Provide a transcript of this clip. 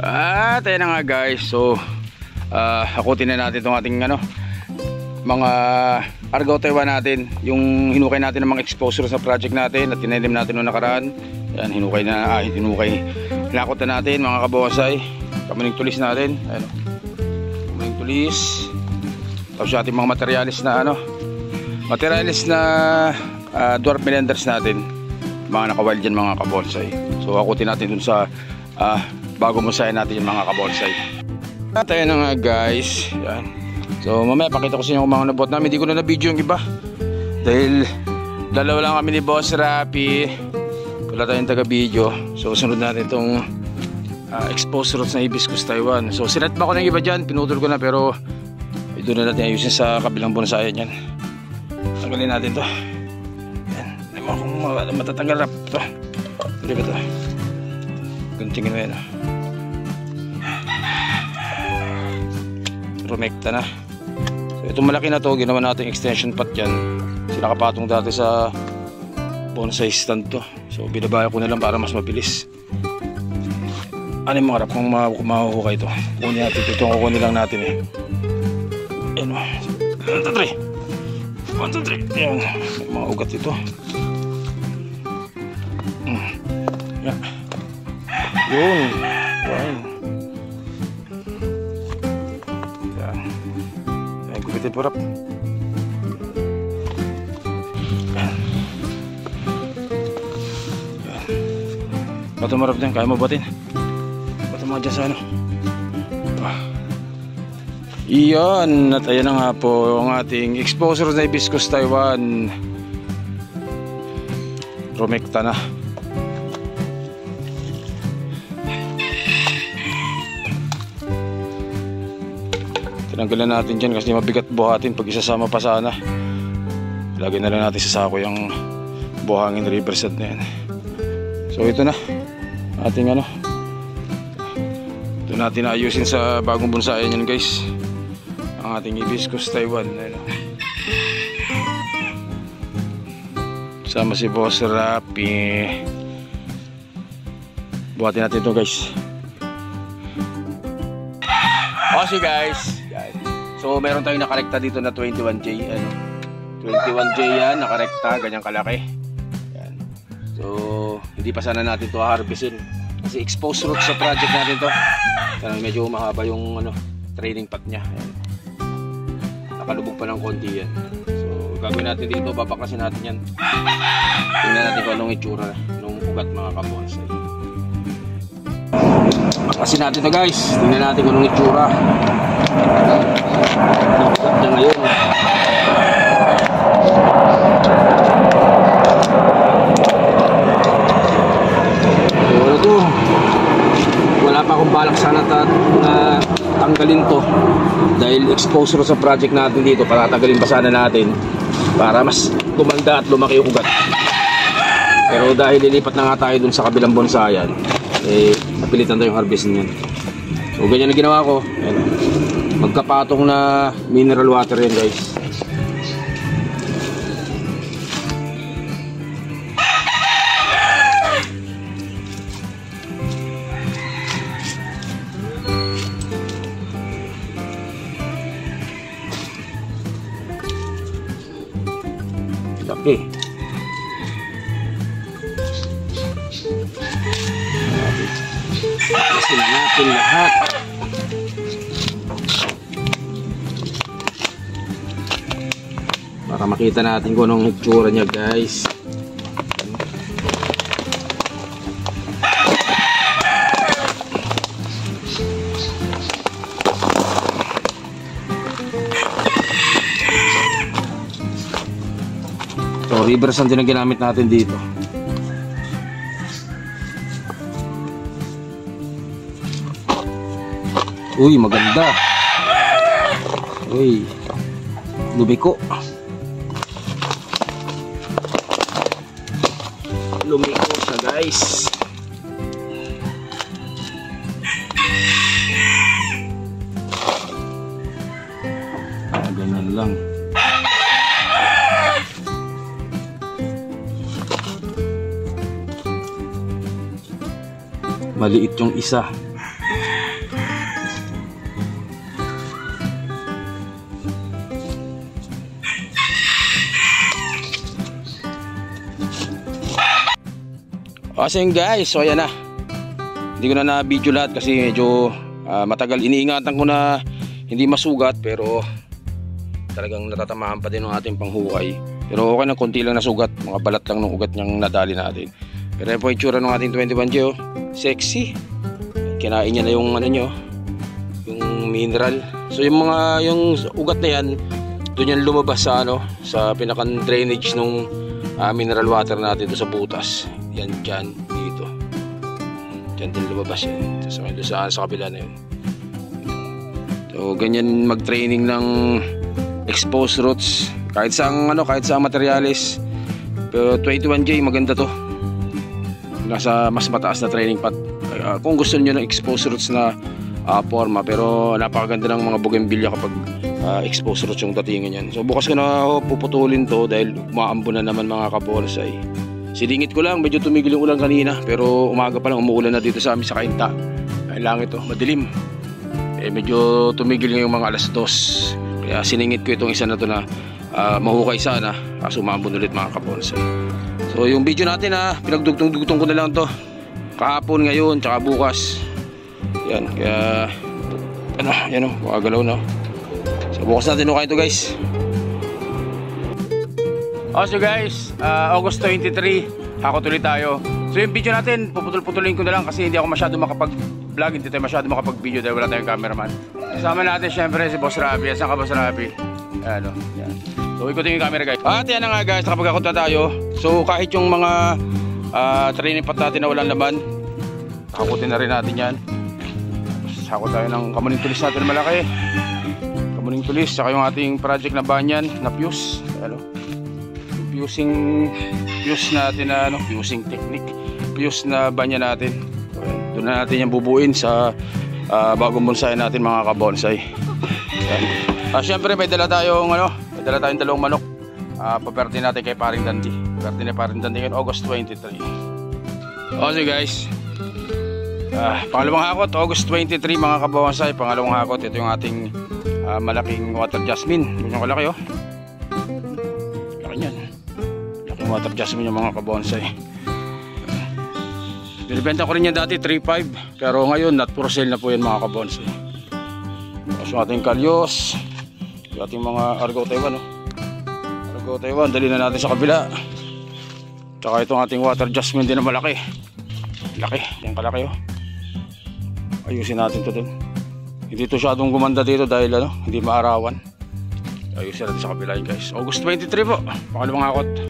At ayan na nga guys. So hakutin na natin itong ating mga Argao Taiwan natin. Yung hinukay natin ng mga exposure sa project natin at tinalim natin noong nakaraan. Ayan, hinukay na, hinakot na natin mga kabonsay. Kamaning tulis natin. Ayan, kamaning tulis. Tapos yung ating mga materialis na dwarf melenders natin, mga nakawild dyan mga kabonsay. So hakutin natin dun sa bago musahin natin yung mga kabonsay. At ayan na nga guys. Yan. So mamaya pakita ko sa inyo kung mga nabot namin. Hindi ko na na-video yung iba dahil dalawa lang kami ni Boss Rapi, wala tayong taga-video. So sunod natin itong exposed roots na Hibiscus Taiwan. So sinet ba ko ng iba dyan, pinutol ko na, pero doon na natin ayusin sa kabilang bonsayan yan. Tanggalin natin to. Yan, hindi mo akong matatanggal rap to. Hindi ba to? Guntingin mo yan. Rumekta na. So itong malaki na to, ginawa natin extension pot yan. Sinakapatong dati sa bonsai stand to. So binabaya ko na lang para mas mabilis. Ano yung mga rap kung mahuhukay ito? Kunin natin ito, kukunin lang natin eh. Ayan o. 1, 2, 3. 1, 2, 3. Ayan. May mga ugat ito. Yan. Yun. Fine. Yan. Ayan, gupitin po rap. Yan. Yan. Bato mo rap din. Kaya mo batin. Bato mo dyan sa Iyon, at ayan na nga po ang ating exposure na Hibiscus Taiwan. Rumekta na. Tinanggalan natin dyan kasi mabigat buhatin pag isasama pa sana. Lagay na lang natin sa sako yung buhangin riverside na yan. So ito na ating ito natin ayusin sa bagong bonsayan yan guys, ang ating Hibiscus Taiwan. Sama si Boss Rapi. Buhatin natin ito guys. Okay guys. So meron tayong nakarekta dito na 21J. 21J yan, nakarekta, ganyang kalaki. Yan. So hindi pa sana natin ito harvestin kasi exposed root sa project natin to. Medyo mahaba yung training pot nya. Ayan. Nakalubog pa ng konti yan. So gagawin natin dito, babaklasin natin yan. Tingnan natin kung anong itsura nung ugat mga kabonsai. Baklasin natin to guys. Tingnan natin kung anong itsura ng ugat nya ngayon. Wala pa akong balak sana na tanggalin to dahil exposure sa project natin dito. Patatagalin pa sana natin para mas tumanda at lumaki yung ugat. Pero dahil lilipat na nga tayo dun sa kabilang bonsayan, napilitan tayong harvestin yan. So ganyan na ginawa ko. Ayan. Magkapatong na mineral water yan guys. Laki. Kasi natin lahat. Para makita natin kung anong itsura niya guys. So reverse ang din ang ginamit natin dito. Uy, maganda. Uy, lumiko. Lumiko siya guys. Ganyan lang. Maliit yung isa. So yun guys, so ayan na. Hindi ko na na-video lahat kasi medyo matagal. Iniingatan ko na hindi masugat, pero talagang natatamahan pa din ng ating panghukay. Pero okay na, konti lang nasugat. Mga balat lang ng ugat niyang nadali natin. Pero yan po yung tsura ng ating 21J. Oh. Sexy. Kinain niya na yung ano nyo, yung mineral. So yung ugat na yan, doon yan lumabas sa sa pinakang drainage ng mineral water natin doon sa butas. Yan dyan, dito. Dyan din lumabas yan. So doon sa kabila na yun. So ganyan mag-training ng exposed roots. Kahit saang materialis. Pero 21J maganda to. Nasa mas mataas na training pot. Kung gusto niyo ng exposed roots na forma, pero napakaganda ng mga bougainvillea kapag exposed roots yung datingan yan. So bukas ko na puputulin to dahil umaambo na naman mga kabonsai. Silingit ko lang, medyo tumigil yung ulan kanina, pero umaga pa lang umuulan na dito sa amin sa Cainta. Ay langit to, madilim. Medyo tumigil yung mga alas 2. Kaya siningit ko itong isa na to na mahukay sana, kaso umambon ulit mga kabonsai. So yung video natin pinagdugtong-dugtong ko na lang to kahapon, ngayon, tsaka bukas. Yan, kaya yan o, makagalaw na. So bukas natin kayo ito guys. So guys, August 23, hakot ulit tayo. So yung video natin, puputol-putulin ko na lang kasi hindi ako masyado makapag-vlog, hindi tayo masyado makapag-video dahil wala tayong cameraman. Kasama natin syempre si Boss Rabi. Saan ka Boss Rabi? Ayan o, yan. So ikutin yung camera guys. At yan na nga guys, nakapagkakot na tayo. So kahit yung mga training pot natin na walang laman, nakakutin na rin natin yan. Sakot tayo ng kamuning tulis natin na malaki. Kamuning tulis, saka yung ating project na banyan na fuse. Fuse natin na fusing technique. Fuse na banyan natin. Doon na natin yan bubuin sa bagong bonsai natin mga kabonsai. Siyempre may dala tayong dalawang manok. Paperte natin kay Paring Dandi. Paperte ni Paring Dandi ngayon August 23. Okay guys, pangalawang hakot August 23 mga kabonsai. Pangalawang hakot, ito yung ating malaking water jasmine. Yun yung kalaki laki yan. Laking water jasmine yung mga kabonsai. Binibenta ko rin yan dati 3.5, pero ngayon not for sale na po yan mga kabonsai. Tapos yung ating kalyos, yung ating mga Argo Taiwan Argo Taiwan, dali na natin sa kabila. Tsaka itong ating water jasmine din na malaki. Laki, yan kalaki ayusin natin to dun. Hindi to syadong gumanda dito dahil hindi maarawan. Ayusin natin sa kabila guys. August 23 po, pangalawang hakot.